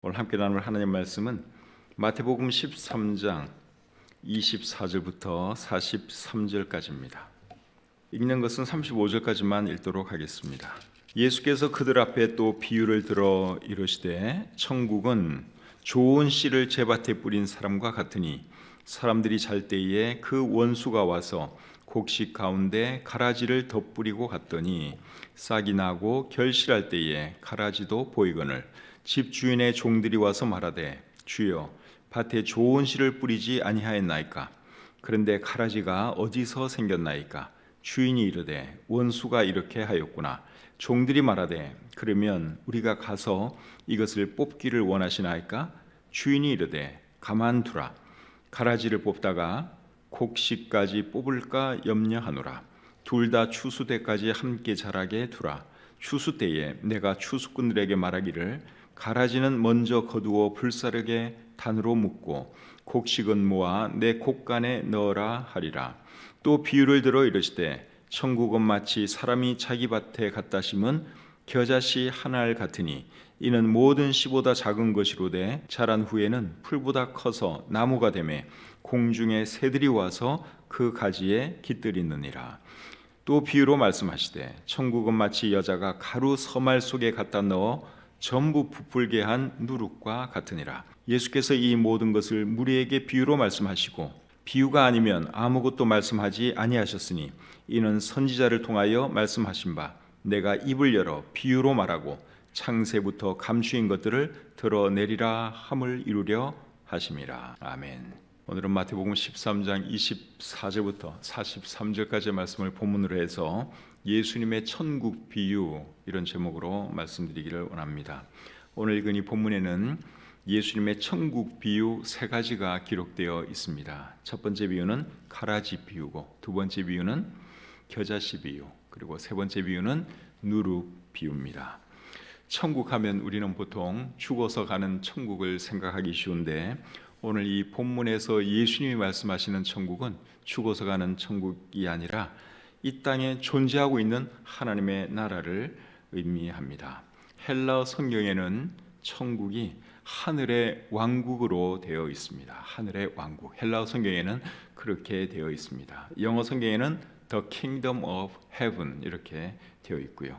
오늘 함께 나눌 하나님 말씀은 마태복음 13장 24절부터 43절까지입니다. 읽는 것은 35절까지만 읽도록 하겠습니다. 예수께서 그들 앞에 또 비유를 들어 이르시되 천국은 좋은 씨를 제밭에 뿌린 사람과 같으니 사람들이 잘 때에 그 원수가 와서 곡식 가운데 가라지를 덧뿌리고 갔더니 싹이 나고 결실할 때에 가라지도 보이거늘 집 주인의 종들이 와서 말하되 주여 밭에 좋은 씨를 뿌리지 아니하였나이까? 그런데 가라지가 어디서 생겼나이까? 주인이 이르되 원수가 이렇게 하였구나. 종들이 말하되 그러면 우리가 가서 이것을 뽑기를 원하시나이까? 주인이 이르되 가만두라. 가라지를 뽑다가 곡식까지 뽑을까 염려하노라. 둘 다 추수 때까지 함께 자라게 두라. 추수 때에 내가 추수꾼들에게 말하기를 가라지는 먼저 거두어 불사르게 단으로 묶고 곡식은 모아 내 곡간에 넣으라 하리라. 또 비유를 들어 이르시되 천국은 마치 사람이 자기 밭에 갖다 심은 겨자씨 한 알 같으니 이는 모든 씨보다 작은 것이로되 자란 후에는 풀보다 커서 나무가 되매 공중의 새들이 와서 그 가지에 깃들이느니라. 또 비유로 말씀하시되 천국은 마치 여자가 가루 서말 속에 갖다 넣어 전부 부풀게 한 누룩과 같으니라. 예수께서 이 모든 것을 무리에게 비유로 말씀하시고 비유가 아니면 아무것도 말씀하지 아니하셨으니 이는 선지자를 통하여 말씀하신 바 내가 입을 열어 비유로 말하고 창세부터 감추인 것들을 드러내리라 함을 이루려 하심이라. 아멘. 오늘은 마태복음 13장 24절부터 43절까지의 말씀을 본문으로 해서 예수님의 천국 비유 이런 제목으로 말씀드리기를 원합니다. 오늘 읽은 이 본문에는 예수님의 천국 비유 세 가지가 기록되어 있습니다. 첫 번째 비유는 가라지 비유고, 두 번째 비유는 겨자씨 비유, 그리고 세 번째 비유는 누룩 비유입니다. 천국 하면 우리는 보통 죽어서 가는 천국을 생각하기 쉬운데 오늘 이 본문에서 예수님이 말씀하시는 천국은 죽어서 가는 천국이 아니라 이 땅에 존재하고 있는 하나님의 나라를 의미합니다. 헬라어 성경에는 천국이 하늘의 왕국으로 되어 있습니다. 하늘의 왕국. 헬라어 성경에는 그렇게 되어 있습니다. 영어 성경에는 The Kingdom of Heaven 이렇게 되어 있고요.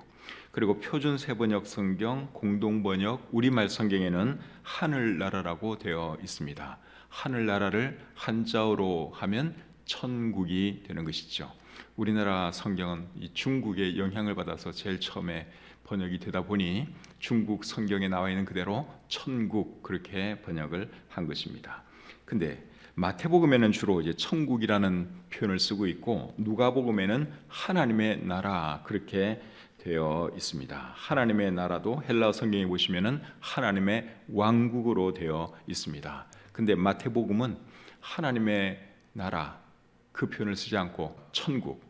그리고 표준 세번역 성경, 공동번역, 우리말 성경에는 하늘나라라고 되어 있습니다. 하늘나라를 한자어로 하면 천국이 되는 것이죠. 우리나라 성경은 이 중국의 영향을 받아서 제일 처음에 번역이 되다 보니 중국 성경에 나와 있는 그대로 천국 그렇게 번역을 한 것입니다. 근데 마태복음에는 주로 이제 천국이라는 표현을 쓰고 있고 누가복음에는 하나님의 나라 그렇게 되어 있습니다. 하나님의 나라도 헬라어 성경에 보시면은 하나님의 왕국으로 되어 있습니다. 근데 마태복음은 하나님의 나라 그 표현을 쓰지 않고 천국,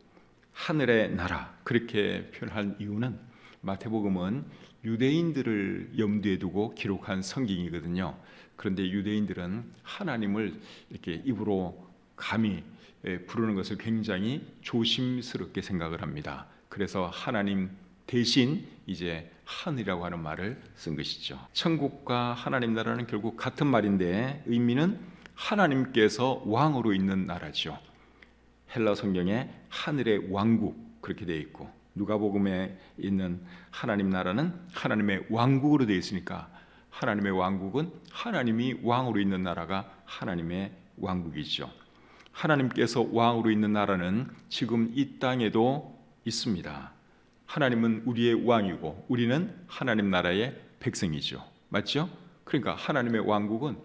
하늘의 나라 그렇게 표현한 이유는 마태복음은 유대인들을 염두에 두고 기록한 성경이거든요. 그런데 유대인들은 하나님을 이렇게 입으로 감히 부르는 것을 굉장히 조심스럽게 생각을 합니다. 그래서 하나님 대신 이제 하늘이라고 하는 말을 쓴 것이죠. 천국과 하나님 나라는 결국 같은 말인데 의미는 하나님께서 왕으로 있는 나라죠. 헬라 성경에 하늘의 왕국 그렇게 되어 있고 누가복음에 있는 하나님 나라는 하나님의 왕국으로 되어 있으니까 하나님의 왕국은 하나님이 왕으로 있는 나라가 하나님의 왕국이죠. 하나님께서 왕으로 있는 나라는 지금 이 땅에도 있습니다. 하나님은 우리의 왕이고 우리는 하나님 나라의 백성이죠. 맞죠? 그러니까 하나님의 왕국은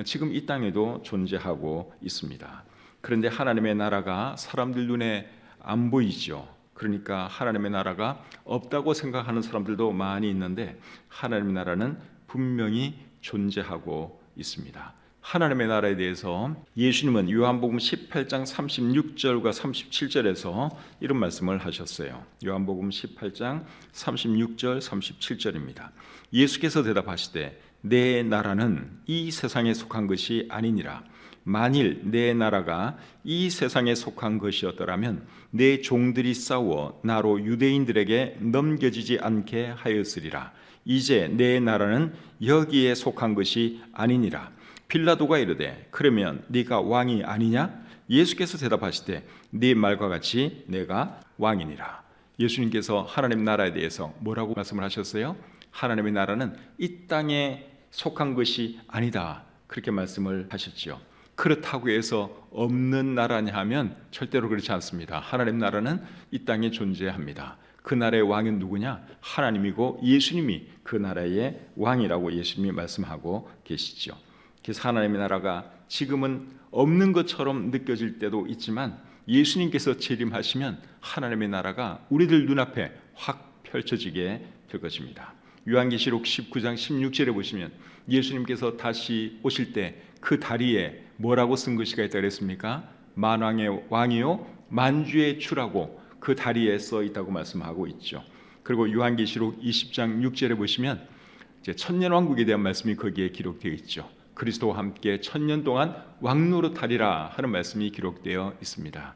지금 이 땅에도 존재하고 있습니다. 그런데 하나님의 나라가 사람들 눈에 안 보이죠. 그러니까 하나님의 나라가 없다고 생각하는 사람들도 많이 있는데 하나님의 나라는 분명히 존재하고 있습니다. 하나님의 나라에 대해서 예수님은 요한복음 18장 36절과 37절에서 이런 말씀을 하셨어요. 요한복음 18장 36절 37절입니다. 예수께서 대답하시되 내 나라는 이 세상에 속한 것이 아니니라. 만일 내 나라가 이 세상에 속한 것이었더라면 내 종들이 싸워 나로 유대인들에게 넘겨지지 않게 하였으리라. 이제 내 나라는 여기에 속한 것이 아니니라. 빌라도가 이르되 그러면 네가 왕이 아니냐? 예수께서 대답하시되 네 말과 같이 내가 왕이니라. 예수님께서 하나님 나라에 대해서 뭐라고 말씀을 하셨어요? 하나님의 나라는 이 땅에 속한 것이 아니다, 그렇게 말씀을 하셨죠. 그렇다고 해서 없는 나라냐 하면 절대로 그렇지 않습니다. 하나님 나라는 이 땅에 존재합니다. 그 나라의 왕은 누구냐? 하나님이고 예수님이 그 나라의 왕이라고 예수님이 말씀하고 계시죠. 그래서 하나님의 나라가 지금은 없는 것처럼 느껴질 때도 있지만 예수님께서 재림하시면 하나님의 나라가 우리들 눈앞에 확 펼쳐지게 될 것입니다. 요한계시록 19장 16절에 보시면 예수님께서 다시 오실 때 그 다리에 뭐라고 쓴 글씨가 있다고 그랬습니까? 만왕의 왕이요 만주의 주라고 그 다리에 써 있다고 말씀하고 있죠. 그리고 요한계시록 20장 6절에 보시면 이제 천년왕국에 대한 말씀이 거기에 기록되어 있죠. 그리스도와 함께 천년 동안 왕노릇하리라 하는 말씀이 기록되어 있습니다.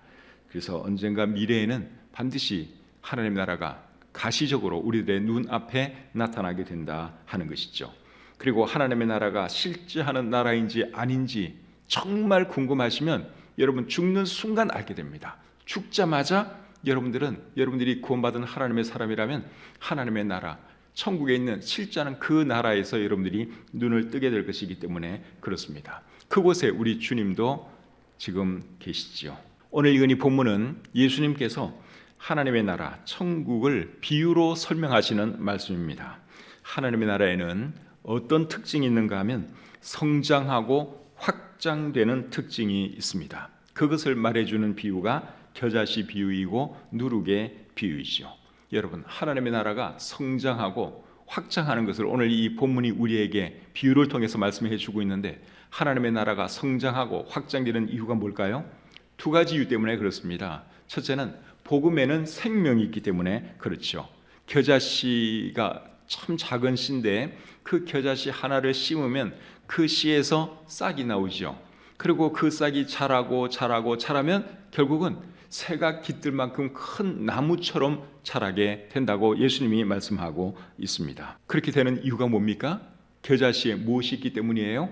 그래서 언젠가 미래에는 반드시 하나님 나라가 가시적으로 우리들의 눈앞에 나타나게 된다 하는 것이죠. 그리고 하나님의 나라가 실제하는 나라인지 아닌지 정말 궁금하시면 여러분 죽는 순간 알게 됩니다. 죽자마자 여러분들이 구원받은 하나님의 사람이라면 하나님의 나라, 천국에 있는 실제하는 그 나라에서 여러분들이 눈을 뜨게 될 것이기 때문에 그렇습니다. 그곳에 우리 주님도 지금 계시지요. 오늘 읽은 이 본문은 예수님께서 하나님의 나라, 천국을 비유로 설명하시는 말씀입니다. 하나님의 나라에는 어떤 특징이 있는가 하면 성장하고 확장되는 특징이 있습니다. 그것을 말해주는 비유가 겨자씨 비유이고 누룩의 비유이죠. 여러분, 하나님의 나라가 성장하고 확장하는 것을 오늘 이 본문이 우리에게 비유를 통해서 말씀해 주고 있는데, 하나님의 나라가 성장하고 확장되는 이유가 뭘까요? 두 가지 이유 때문에 그렇습니다. 첫째는 복음에는 생명이 있기 때문에 그렇죠. 겨자씨가 참 작은 씨인데 그 겨자씨 하나를 심으면 그 씨에서 싹이 나오죠. 그리고 그 싹이 자라면 결국은 새가 깃들 만큼 큰 나무처럼 자라게 된다고 예수님이 말씀하고 있습니다. 그렇게 되는 이유가 뭡니까? 겨자씨에 무엇이 있기 때문이에요?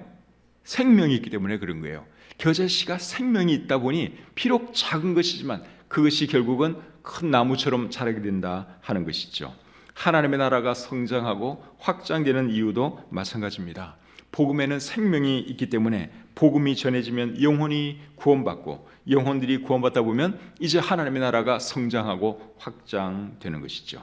생명이 있기 때문에 그런 거예요. 겨자씨가 생명이 있다 보니 비록 작은 것이지만 그것이 결국은 큰 나무처럼 자라게 된다 하는 것이죠. 하나님의 나라가 성장하고 확장되는 이유도 마찬가지입니다. 복음에는 생명이 있기 때문에 복음이 전해지면 영혼이 구원받고 영혼들이 구원받다 보면 이제 하나님의 나라가 성장하고 확장되는 것이죠.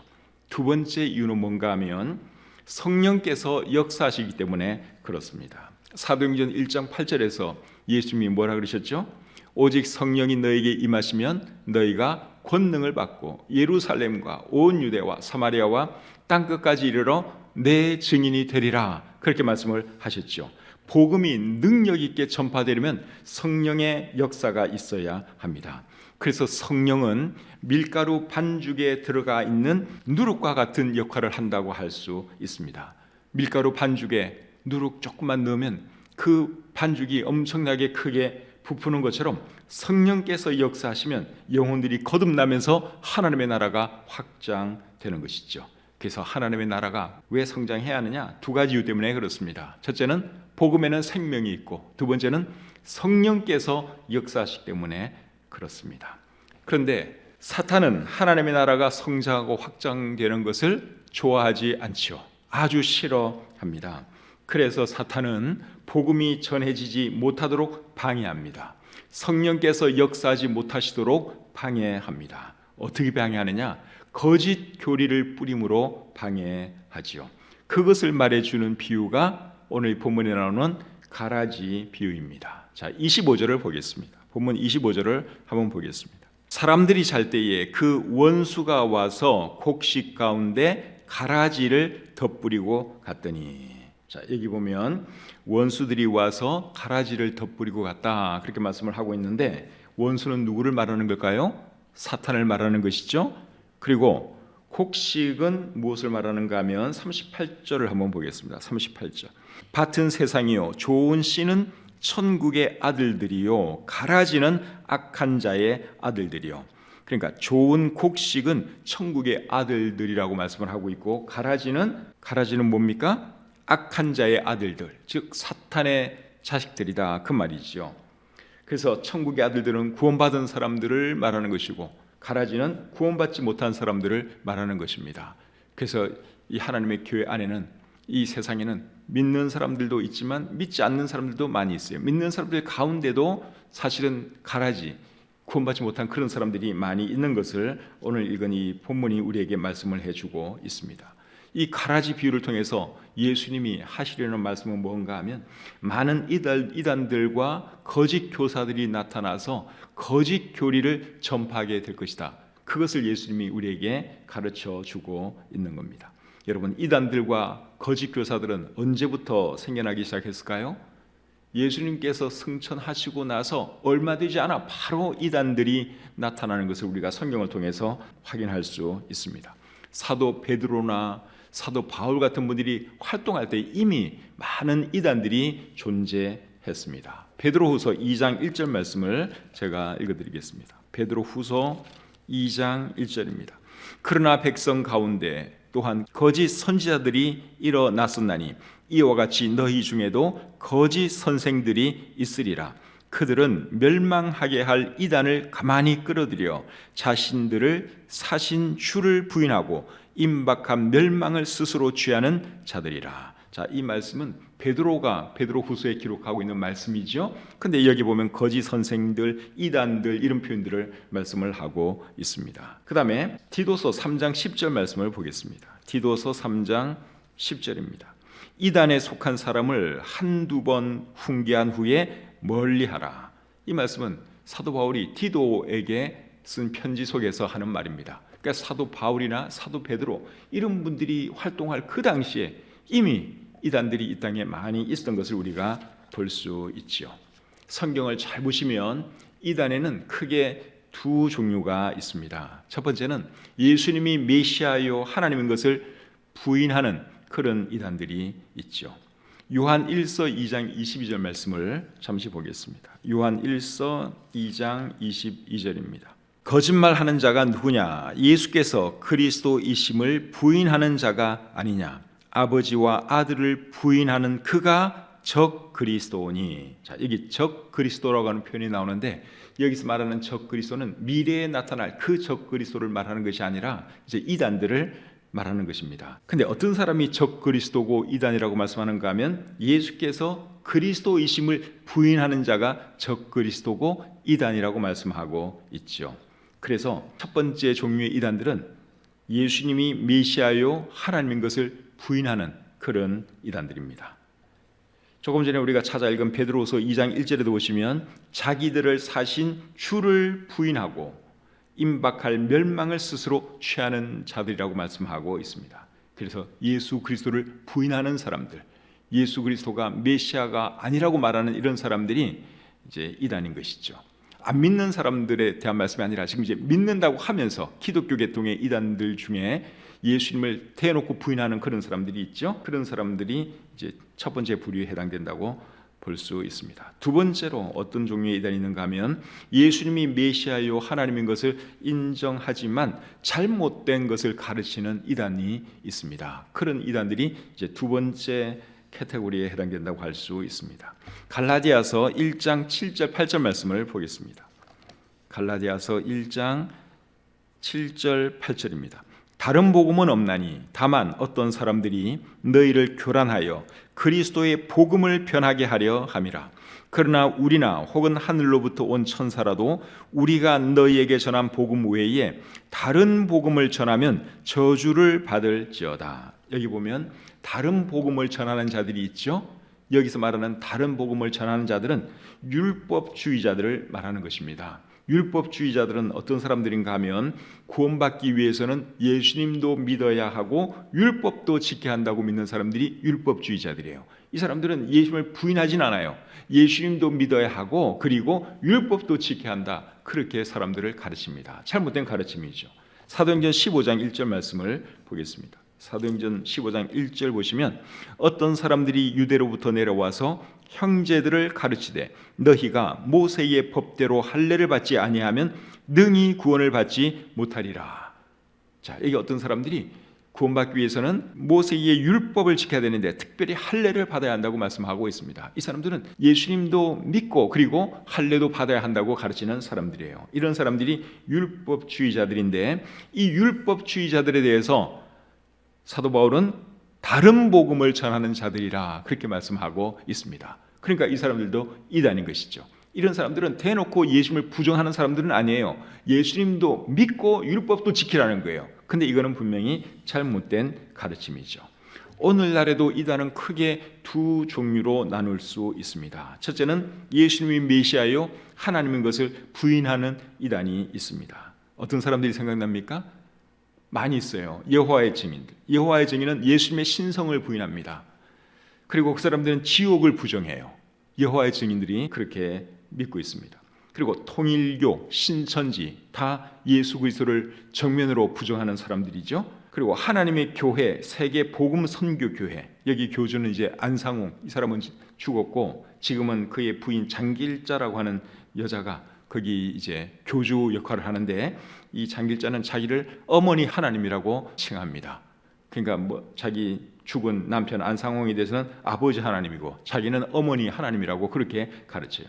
두 번째 이유는 뭔가 하면 성령께서 역사하시기 때문에 그렇습니다. 사도행전 1장 8절에서 예수님이 뭐라 그러셨죠? 오직 성령이 너에게 임하시면 너희가 권능을 받고 예루살렘과 온 유대와 사마리아와 땅끝까지 이르러 내 증인이 되리라, 그렇게 말씀을 하셨죠. 복음이 능력 있게 전파되려면 성령의 역사가 있어야 합니다. 그래서 성령은 밀가루 반죽에 들어가 있는 누룩과 같은 역할을 한다고 할 수 있습니다. 밀가루 반죽에 누룩 조금만 넣으면 그 반죽이 엄청나게 크게 부푸는 것처럼 성령께서 역사하시면 영혼들이 거듭나면서 하나님의 나라가 확장되는 것이죠. 그래서 하나님의 나라가 왜 성장해야 하느냐? 두 가지 이유 때문에 그렇습니다. 첫째는 복음에는 생명이 있고, 두 번째는 성령께서 역사하시기 때문에 그렇습니다. 그런데 사탄은 하나님의 나라가 성장하고 확장되는 것을 좋아하지 않지요. 아주 싫어합니다. 그래서 사탄은 복음이 전해지지 못하도록 방해합니다. 성령께서 역사하지 못하시도록 방해합니다. 어떻게 방해하느냐? 거짓 교리를 뿌림으로 방해하지요. 그것을 말해주는 비유가 오늘 본문에 나오는 가라지 비유입니다. 자, 25절을 보겠습니다. 본문 25절을 한번 보겠습니다. 사람들이 잘 때에 그 원수가 와서 곡식 가운데 가라지를 덧뿌리고 갔더니, 자, 여기 보면 원수들이 와서 가라지를 덧뿌리고 갔다, 그렇게 말씀을 하고 있는데, 원수는 누구를 말하는 걸까요? 사탄을 말하는 것이죠. 그리고 곡식은 무엇을 말하는가 하면 38절을 한번 보겠습니다. 38절. 밭은 세상이요 좋은 씨는 천국의 아들들이요 가라지는 악한 자의 아들들이요 그러니까 좋은 곡식은 천국의 아들들이라고 말씀을 하고 있고, 가라지는 뭡니까? 악한 자의 아들들, 즉 사탄의 자식들이다, 그 말이죠. 그래서 천국의 아들들은 구원받은 사람들을 말하는 것이고, 가라지는 구원받지 못한 사람들을 말하는 것입니다. 그래서 이 하나님의 교회 안에는, 이 세상에는 믿는 사람들도 있지만 믿지 않는 사람들도 많이 있어요. 믿는 사람들 가운데도 사실은 가라지, 구원받지 못한 그런 사람들이 많이 있는 것을 오늘 읽은 이 본문이 우리에게 말씀을 해주고 있습니다. 이 가라지 비유를 통해서 예수님이 하시려는 말씀은 뭔가 하면, 많은 이단들과 거짓 교사들이 나타나서 거짓 교리를 전파하게 될 것이다. 그것을 예수님이 우리에게 가르쳐 주고 있는 겁니다. 여러분, 이단들과 거짓 교사들은 언제부터 생겨나기 시작했을까요? 예수님께서 승천하시고 나서 얼마 되지 않아 바로 이단들이 나타나는 것을 우리가 성경을 통해서 확인할 수 있습니다. 사도 베드로나 사도 바울 같은 분들이 활동할 때 이미 많은 이단들이 존재했습니다. 베드로후서 2장 1절 말씀을 제가 읽어드리겠습니다. 베드로후서 2장 1절입니다. 그러나 백성 가운데 또한 거짓 선지자들이 일어났었나니 이와 같이 너희 중에도 거짓 선생들이 있으리라. 그들은 멸망하게 할 이단을 가만히 끌어들여 자신들을 사신 주를 부인하고 임박한 멸망을 스스로 취하는 자들이라. 자, 이 말씀은 베드로후서에 기록하고 있는 말씀이죠. 근데 여기 보면 거짓 선생들, 이단들 이런 표현들을 말씀을 하고 있습니다. 그 다음에 디도서 3장 10절 말씀을 보겠습니다. 디도서 3장 10절입니다. 이단에 속한 사람을 한두 번 훈계한 후에 멀리하라. 이 말씀은 사도 바울이 디도에게 쓴 편지 속에서 하는 말입니다. 그러니까 사도 바울이나 사도 베드로 이런 분들이 활동할 그 당시에 이미 이단들이 이 땅에 많이 있었던 것을 우리가 볼 수 있지요. 성경을 잘 보시면 이단에는 크게 두 종류가 있습니다. 첫 번째는 예수님이 메시아요 하나님인 것을 부인하는 그런 이단들이 있죠. 요한 1서 2장 22절 말씀을 잠시 보겠습니다. 요한 1서 2장 22절입니다. 거짓말하는 자가 누구냐? 예수께서 그리스도이심을 부인하는 자가 아니냐? 아버지와 아들을 부인하는 그가 적 그리스도니. 자, 여기 적 그리스도라고 하는 표현이 나오는데, 여기서 말하는 적 그리스도는 미래에 나타날 그 적 그리스도를 말하는 것이 아니라 이제 이단들을 말하는 것입니다. 근데 어떤 사람이 적 그리스도고 이단이라고 말씀하는가 하면, 예수께서 그리스도이심을 부인하는 자가 적 그리스도고 이단이라고 말씀하고 있죠. 그래서 첫 번째 종류의 이단들은 예수님이 메시아요 하나님인 것을 부인하는 그런 이단들입니다. 조금 전에 우리가 찾아 읽은 베드로후서 2장 1절에도 보시면 자기들을 사신 주를 부인하고 임박할 멸망을 스스로 취하는 자들이라고 말씀하고 있습니다. 그래서 예수 그리스도를 부인하는 사람들, 예수 그리스도가 메시아가 아니라고 말하는 이런 사람들이 이제 이단인 것이죠. 안 믿는 사람들에 대한 말씀이 아니라 지금 이제 믿는다고 하면서 기독교 계통의 이단들 중에 예수님을 대놓고 부인하는 그런 사람들이 있죠. 그런 사람들이 이제 첫 번째 부류에 해당된다고 볼 수 있습니다. 두 번째로 어떤 종류의 이단이 있는가 하면, 예수님이 메시아요 하나님인 것을 인정하지만 잘못된 것을 가르치는 이단이 있습니다. 그런 이단들이 이제 두 번째 카테고리에 해당된다고 할 수 있습니다. 갈라디아서 1장 7절 8절 말씀을 보겠습니다. 갈라디아서 1장 7절 8절입니다. 다른 복음은 없나니 다만 어떤 사람들이 너희를 교란하여 그리스도의 복음을 변하게 하려 함이라. 그러나 우리나 혹은 하늘로부터 온 천사라도 우리가 너희에게 전한 복음 외에 다른 복음을 전하면 저주를 받을지어다. 여기 보면 다른 복음을 전하는 자들이 있죠. 여기서 말하는 다른 복음을 전하는 자들은 율법주의자들을 말하는 것입니다. 율법주의자들은 어떤 사람들인가 하면, 구원받기 위해서는 예수님도 믿어야 하고 율법도 지켜야 한다고 믿는 사람들이 율법주의자들이에요. 이 사람들은 예수님을 부인하진 않아요. 예수님도 믿어야 하고 그리고 율법도 지켜야 한다, 그렇게 사람들을 가르칩니다. 잘못된 가르침이죠. 사도행전 15장 1절 말씀을 보겠습니다. 사도행전 15장 1절 보시면 어떤 사람들이 유대로부터 내려와서 형제들을 가르치되 너희가 모세의 법대로 할례를 받지 아니하면 능히 구원을 받지 못하리라. 자, 이게 어떤 사람들이 구원받기 위해서는 모세의 율법을 지켜야 되는데 특별히 할례를 받아야 한다고 말씀하고 있습니다. 이 사람들은 예수님도 믿고 그리고 할례도 받아야 한다고 가르치는 사람들이에요. 이런 사람들이 율법주의자들인데 이 율법주의자들에 대해서 사도 바울은 다른 복음을 전하는 자들이라 그렇게 말씀하고 있습니다. 그러니까 이 사람들도 이단인 것이죠. 이런 사람들은 대놓고 예수님을 부정하는 사람들은 아니에요. 예수님도 믿고 율법도 지키라는 거예요. 근데 이거는 분명히 잘못된 가르침이죠. 오늘날에도 이단은 크게 두 종류로 나눌 수 있습니다. 첫째는 예수님이 메시아요 하나님인 것을 부인하는 이단이 있습니다. 어떤 사람들이 생각납니까? 많이 있어요. 여호와의 증인들. 여호와의 증인은 예수님의 신성을 부인합니다. 그리고 그 사람들은 지옥을 부정해요. 여호와의 증인들이 그렇게 믿고 있습니다. 그리고 통일교, 신천지 다 예수 그리스도를 정면으로 부정하는 사람들이죠. 그리고 하나님의 교회, 세계 복음 선교 교회, 여기 교주는 이제 안상웅, 이 사람은 죽었고 지금은 그의 부인 장길자라고 하는 여자가 거기 이제 교주 역할을 하는데 이 장길자는 자기를 어머니 하나님이라고 칭합니다. 그러니까 뭐 자기 죽은 남편 안상홍에 대해서는 아버지 하나님이고 자기는 어머니 하나님이라고 그렇게 가르쳐요.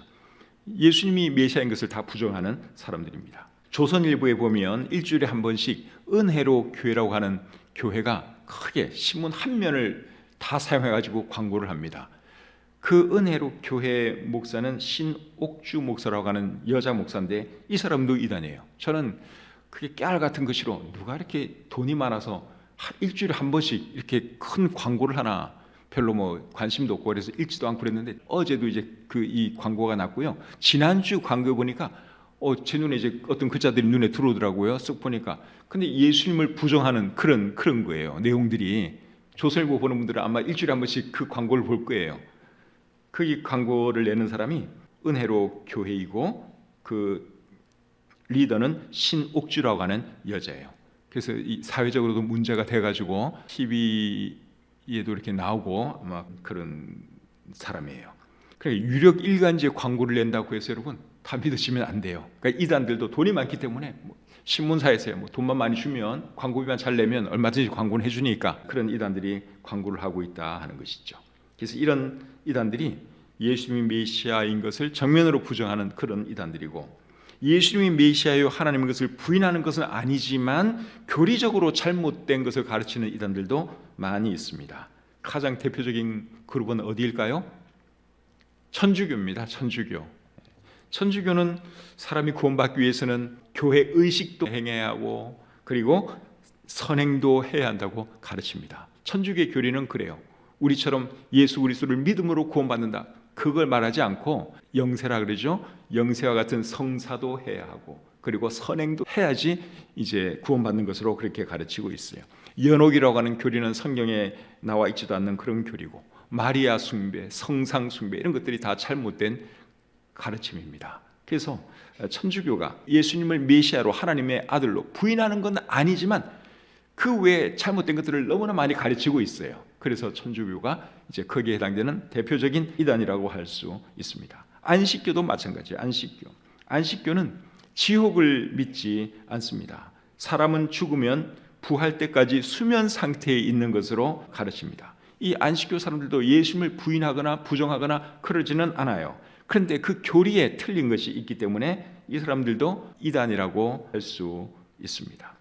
예수님이 메시아인 것을 다 부정하는 사람들입니다. 조선일보에 보면 일주일에 한 번씩 은혜로 교회라고 하는 교회가 크게 신문 한 면을 다 사용해가지고 광고를 합니다. 그 은혜로 교회 목사는 신옥주 목사라고 하는 여자 목사인데 이 사람도 이단이에요. 저는 그게 깨알 같은 것이로 누가 이렇게 돈이 많아서 일주일에 한 번씩 이렇게 큰 광고를 하나, 별로 뭐 관심도 없고 그래서 읽지도 않고 그랬는데 어제도 이제 이 광고가 났고요. 지난주 광고에 보니까 제 눈에 이제 어떤 글자들이 눈에 들어오더라고요. 쓱 보니까. 근데 예수님을 부정하는 그런 거예요. 내용들이. 조선일보 보는 분들은 아마 일주일에 한 번씩 그 광고를 볼 거예요. 그 광고를 내는 사람이 은혜로 교회이고 그 리더는 신옥주라고 하는 여자예요. 그래서 이 사회적으로도 문제가 돼가지고 TV에도 이렇게 나오고 아마 그런 사람이에요. 그러니까 유력 일간지에 광고를 낸다고 해서 여러분 다 믿으시면 안 돼요. 그러니까 이단들도 돈이 많기 때문에 신문사에서요, 돈만 많이 주면 광고비만 잘 내면 얼마든지 광고는 해주니까 그런 이단들이 광고를 하고 있다 하는 것이죠. 그래서 이런 이단들이 예수님이 메시아인 것을 정면으로 부정하는 그런 이단들이고 예수님이 메시아요 하나님인 것을 부인하는 것은 아니지만 교리적으로 잘못된 것을 가르치는 이단들도 많이 있습니다. 가장 대표적인 그룹은 어디일까요? 천주교입니다. 천주교는 사람이 구원받기 위해서는 교회 의식도 행해야 하고 그리고 선행도 해야 한다고 가르칩니다. 천주교의 교리는 그래요. 우리처럼 예수 그리스도를 믿음으로 구원받는다. 그걸 말하지 않고 영세라 그러죠. 영세와 같은 성사도 해야 하고 그리고 선행도 해야지 이제 구원받는 것으로 그렇게 가르치고 있어요. 연옥이라고 하는 교리는 성경에 나와 있지도 않는 그런 교리고 마리아 숭배, 성상 숭배 이런 것들이 다 잘못된 가르침입니다. 그래서 천주교가 예수님을 메시아로 하나님의 아들로 부인하는 건 아니지만 그 외에 잘못된 것들을 너무나 많이 가르치고 있어요. 그래서 천주교가 이제 거기에 해당되는 대표적인 이단이라고 할 수 있습니다. 안식교도 마찬가지예요. 안식교는 지옥을 믿지 않습니다. 사람은 죽으면 부활 때까지 수면 상태에 있는 것으로 가르칩니다. 이 안식교 사람들도 예수님을 부인하거나 부정하거나 그러지는 않아요. 그런데 그 교리에 틀린 것이 있기 때문에 이 사람들도 이단이라고 할 수 있습니다.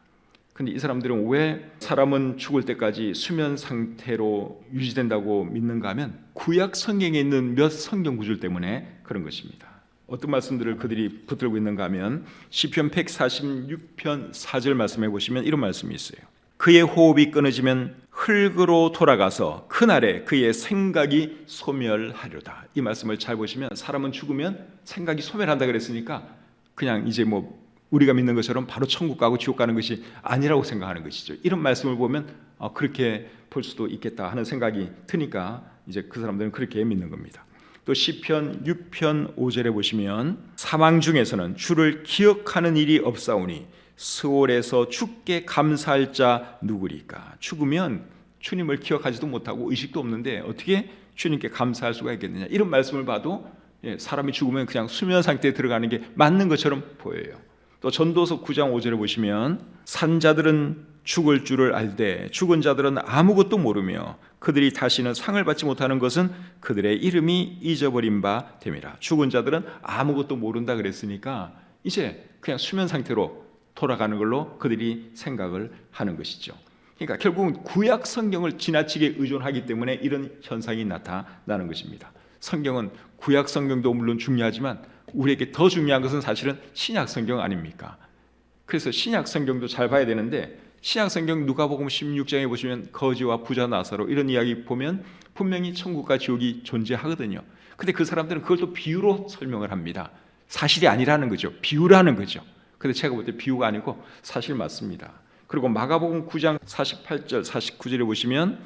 근데 이 사람들은 왜 사람은 죽을 때까지 수면 상태로 유지된다고 믿는가 하면 구약 성경에 있는 몇 성경 구절 때문에 그런 것입니다. 어떤 말씀들을 그들이 붙들고 있는가 하면 시편 146편 4절 말씀해 보시면 이런 말씀이 있어요. 그의 호흡이 끊어지면 흙으로 돌아가서 그날에 그의 생각이 소멸하려다. 이 말씀을 잘 보시면 사람은 죽으면 생각이 소멸한다 그랬으니까 그냥 이제 뭐 우리가 믿는 것처럼 바로 천국 가고 지옥 가는 것이 아니라고 생각하는 것이죠. 이런 말씀을 보면 그렇게 볼 수도 있겠다 하는 생각이 드니까 이제 그 사람들은 그렇게 믿는 겁니다. 또 시편 6편 5절에 보시면 사망 중에서는 주를 기억하는 일이 없사오니 스올에서 주께 감사할 자 누구리까? 죽으면 주님을 기억하지도 못하고 의식도 없는데 어떻게 주님께 감사할 수가 있겠느냐? 이런 말씀을 봐도 사람이 죽으면 그냥 수면 상태에 들어가는 게 맞는 것처럼 보여요. 또 전도서 9장 5절에 보시면 산자들은 죽을 줄을 알되 죽은 자들은 아무것도 모르며 그들이 다시는 상을 받지 못하는 것은 그들의 이름이 잊어버린 바 됨이라. 죽은 자들은 아무것도 모른다 그랬으니까 이제 그냥 수면 상태로 돌아가는 걸로 그들이 생각을 하는 것이죠. 그러니까 결국은 구약 성경을 지나치게 의존하기 때문에 이런 현상이 나타나는 것입니다. 성경은 구약 성경도 물론 중요하지만 우리에게 더 중요한 것은 사실은 신약 성경 아닙니까? 그래서 신약 성경도 잘 봐야 되는데 신약 성경 누가복음 16장에 보시면 거지와 부자 나사로 이런 이야기 보면 분명히 천국과 지옥이 존재하거든요. 근데 그 사람들은 그걸 또 비유로 설명을 합니다. 사실이 아니라는 거죠. 비유라는 거죠. 근데 제가 볼 때 비유가 아니고 사실 맞습니다. 그리고 마가복음 9장 48절 49절에 보시면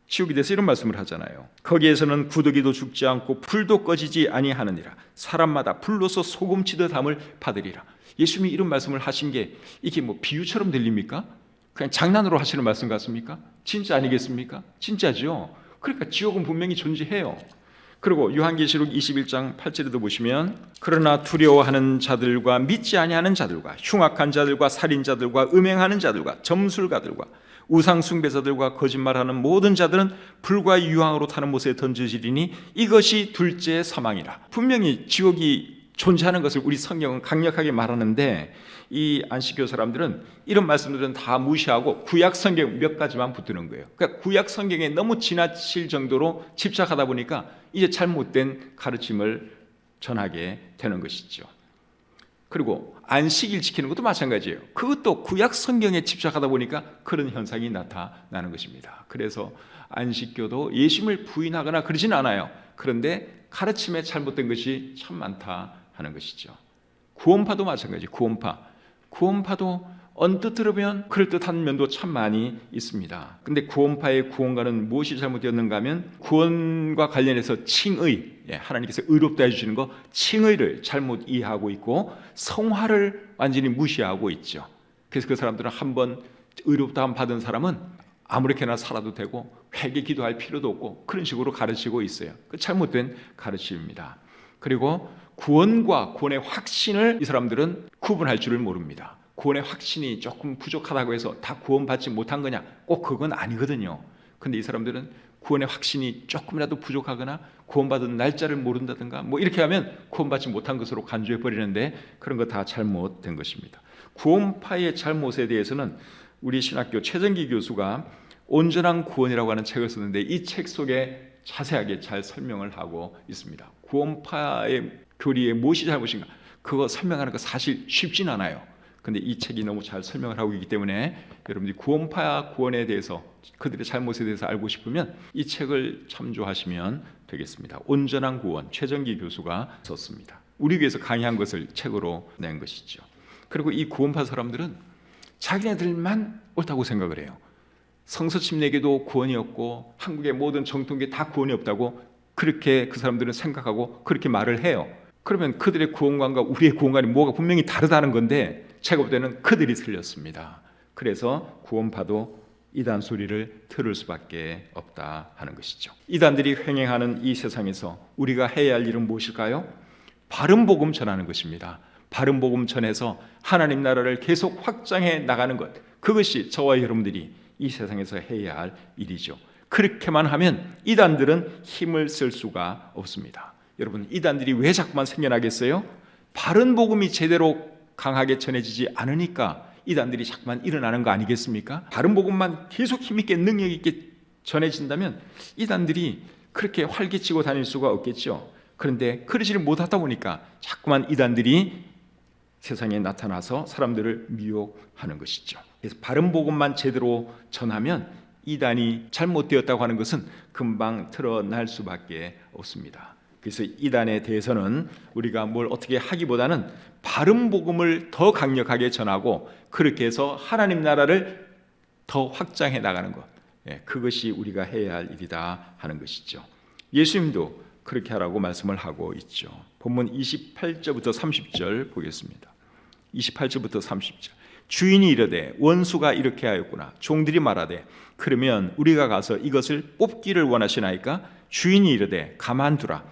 지옥에 대해서 이런 말씀을 하잖아요. 거기에서는 구더기도 죽지 않고 불도 꺼지지 아니하느니라. 사람마다 불로서 소금치듯 담을 받으리라. 예수님이 이런 말씀을 하신 게 이게 뭐 비유처럼 들립니까? 그냥 장난으로 하시는 말씀 같습니까? 진짜 아니겠습니까? 진짜죠. 그러니까 지옥은 분명히 존재해요. 그리고 요한계시록 21장 8절에도 보시면 그러나 두려워하는 자들과 믿지 아니하는 자들과 흉악한 자들과 살인자들과 음행하는 자들과 점술가들과 우상 숭배자들과 거짓말하는 모든 자들은 불과 유황으로 타는 못에 던져지리니 이것이 둘째 사망이라. 분명히 지옥이 존재하는 것을 우리 성경은 강력하게 말하는데 이 안식교 사람들은 이런 말씀들은 다 무시하고 구약 성경 몇 가지만 붙드는 거예요. 그러니까 구약 성경에 너무 지나칠 정도로 집착하다 보니까 이제 잘못된 가르침을 전하게 되는 것이죠. 그리고 안식일 지키는 것도 마찬가지예요. 그것도 구약 성경에 집착하다 보니까 그런 현상이 나타나는 것입니다. 그래서 안식교도 예수님을 부인하거나 그러진 않아요. 그런데 가르침에 잘못된 것이 참 많다 하는 것이죠. 구원파도 마찬가지예요. 구원파도 언뜻 들으면 그럴듯한 면도 참 많이 있습니다. 근데 구원파의 구원가는 무엇이 잘못되었는가 하면 구원과 관련해서 칭의, 하나님께서 의롭다 해주시는 거 칭의를 잘못 이해하고 있고 성화를 완전히 무시하고 있죠. 그래서 그 사람들은 한번 의롭다함 받은 사람은 아무렇게나 살아도 되고 회개 기도할 필요도 없고 그런 식으로 가르치고 있어요. 그 잘못된 가르침입니다. 그리고 구원과 구원의 확신을 이 사람들은 구분할 줄을 모릅니다. 구원의 확신이 조금 부족하다고 해서 다 구원받지 못한 거냐? 꼭 그건 아니거든요. 근데 이 사람들은 구원의 확신이 조금이라도 부족하거나 구원받은 날짜를 모른다든가 뭐 이렇게 하면 구원받지 못한 것으로 간주해 버리는데 그런 거 다 잘못된 것입니다. 구원파의 잘못에 대해서는 우리 신학교 최정기 교수가 온전한 구원이라고 하는 책을 썼는데 이 책 속에 자세하게 잘 설명을 하고 있습니다. 구원파의 교리에 무엇이 잘못인가? 그거 설명하는 거 사실 쉽진 않아요. 근데 이 책이 너무 잘 설명을 하고 있기 때문에 여러분들이 구원파 구원에 대해서 그들의 잘못에 대해서 알고 싶으면 이 책을 참조하시면 되겠습니다. 온전한 구원 최정기 교수가 썼습니다. 우리 교회에서 강의한 것을 책으로 낸 것이죠. 그리고 이 구원파 사람들은 자기네들만 옳다고 생각을 해요. 성서 침례계도 구원이 없고 한국의 모든 정통계 다 구원이 없다고 그렇게 그 사람들은 생각하고 그렇게 말을 해요. 그러면 그들의 구원관과 우리의 구원관이 뭐가 분명히 다르다는 건데 제가 볼 때는 그들이 틀렸습니다. 그래서 구원파도 이단 소리를 들을 수밖에 없다 하는 것이죠. 이단들이 횡행하는 이 세상에서 우리가 해야 할 일은 무엇일까요? 바른 복음 전하는 것입니다. 바른 복음 전해서 하나님 나라를 계속 확장해 나가는 것, 그것이 저와 여러분들이 이 세상에서 해야 할 일이죠. 그렇게만 하면 이단들은 힘을 쓸 수가 없습니다. 여러분, 이단들이 왜 자꾸만 생겨나겠어요? 바른 복음이 제대로 강하게 전해지지 않으니까 이단들이 자꾸만 일어나는 거 아니겠습니까? 바른 복음만 계속 힘있게 능력 있게 전해진다면 이단들이 그렇게 활개치고 다닐 수가 없겠죠. 그런데 그러지를 못하다 보니까 자꾸만 이단들이 세상에 나타나서 사람들을 미혹하는 것이죠. 그래서 바른 복음만 제대로 전하면 이단이 잘못되었다고 하는 것은 금방 드러날 수밖에 없습니다. 그래서 이단에 대해서는 우리가 뭘 어떻게 하기보다는 바른 복음을 더 강력하게 전하고 그렇게 해서 하나님 나라를 더 확장해 나가는 것, 그것이 우리가 해야 할 일이다 하는 것이죠. 예수님도 그렇게 하라고 말씀을 하고 있죠. 본문 28절부터 30절 보겠습니다. 28절부터 30절. 주인이 이르되 원수가 이렇게 하였구나. 종들이 말하되 그러면 우리가 가서 이것을 뽑기를 원하시나이까? 주인이 이르되 가만두라.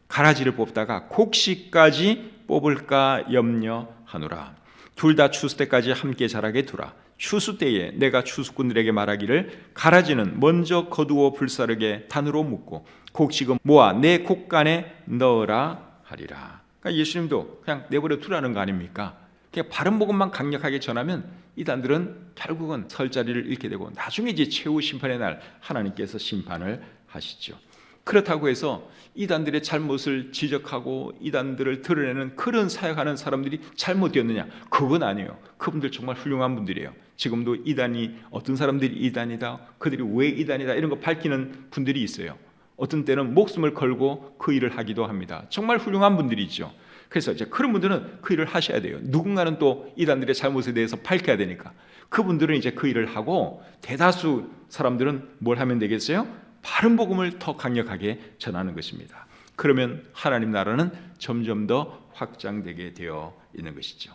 가라지를 뽑다가 곡식까지 뽑을까 염려하노라. 둘 다 추수 때까지 함께 자라게 두라. 추수 때에 내가 추수꾼들에게 말하기를 가라지는 먼저 거두어 불사르게 단으로 묶고 곡식은 모아 내 곡간에 넣으라 하리라. 그러니까 예수님도 그냥 내버려 두라는 거 아닙니까? 그냥 바른 복음만 강력하게 전하면 이단들은 결국은 설 자리를 잃게 되고 나중에 이제 최후 심판의 날 하나님께서 심판을 하시죠. 그렇다고 해서 이단들의 잘못을 지적하고 이단들을 드러내는 그런 사역하는 사람들이 잘못되었느냐? 그건 아니에요. 그분들 정말 훌륭한 분들이에요. 지금도 이단이 어떤 사람들이 이단이다, 그들이 왜 이단이다 이런 거 밝히는 분들이 있어요. 어떤 때는 목숨을 걸고 그 일을 하기도 합니다. 정말 훌륭한 분들이죠. 그래서 이제 그런 분들은 그 일을 하셔야 돼요. 누군가는 또 이단들의 잘못에 대해서 밝혀야 되니까 그분들은 이제 그 일을 하고 대다수 사람들은 뭘 하면 되겠어요? 바른 복음을 더 강력하게 전하는 것입니다. 그러면 하나님 나라는 점점 더 확장되게 되어 있는 것이죠.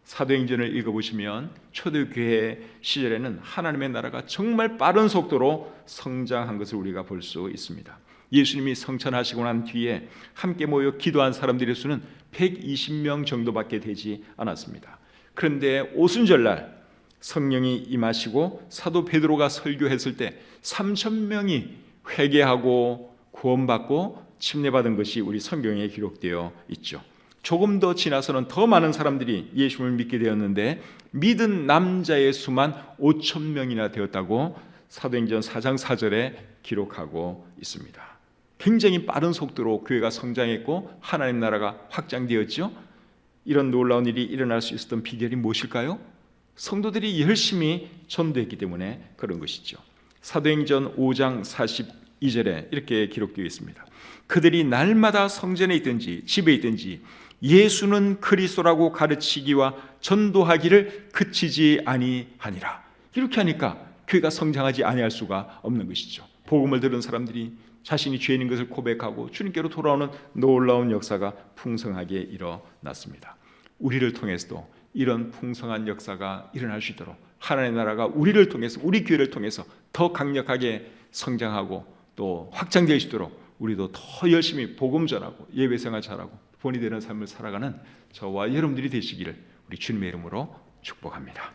사도행전을 읽어보시면 초대교회 시절에는 하나님의 나라가 정말 빠른 속도로 성장한 것을 우리가 볼 수 있습니다. 예수님이 성천하시고 난 뒤에 함께 모여 기도한 사람들의 수는 120명 정도밖에 되지 않았습니다. 그런데 오순절날 성령이 임하시고 사도 베드로가 설교했을 때 3,000명이 회개하고 구원받고 침례받은 것이 우리 성경에 기록되어 있죠. 조금 더 지나서는 더 많은 사람들이 예수님을 믿게 되었는데 믿은 남자의 수만 5,000명이나 되었다고 사도행전 4장 4절에 기록하고 있습니다. 굉장히 빠른 속도로 교회가 성장했고 하나님 나라가 확장되었죠. 이런 놀라운 일이 일어날 수 있었던 비결이 무엇일까요? 성도들이 열심히 전도했기 때문에 그런 것이죠. 사도행전 5장 42절에 이렇게 기록되어 있습니다. 그들이 날마다 성전에 있든지 집에 있든지 예수는 그리스도라고 가르치기와 전도하기를 그치지 아니하니라. 이렇게 하니까 교회가 성장하지 아니할 수가 없는 것이죠. 복음을 들은 사람들이 자신이 죄인인 것을 고백하고 주님께로 돌아오는 놀라운 역사가 풍성하게 일어났습니다. 우리를 통해서도 이런 풍성한 역사가 일어날 수 있도록 하나님의 나라가 우리를 통해서 우리 교회를 통해서 더 강력하게 성장하고 또 확장될 수 있도록 우리도 더 열심히 복음 전하고 예배생활 잘하고 본이 되는 삶을 살아가는 저와 여러분들이 되시기를 우리 주님의 이름으로 축복합니다.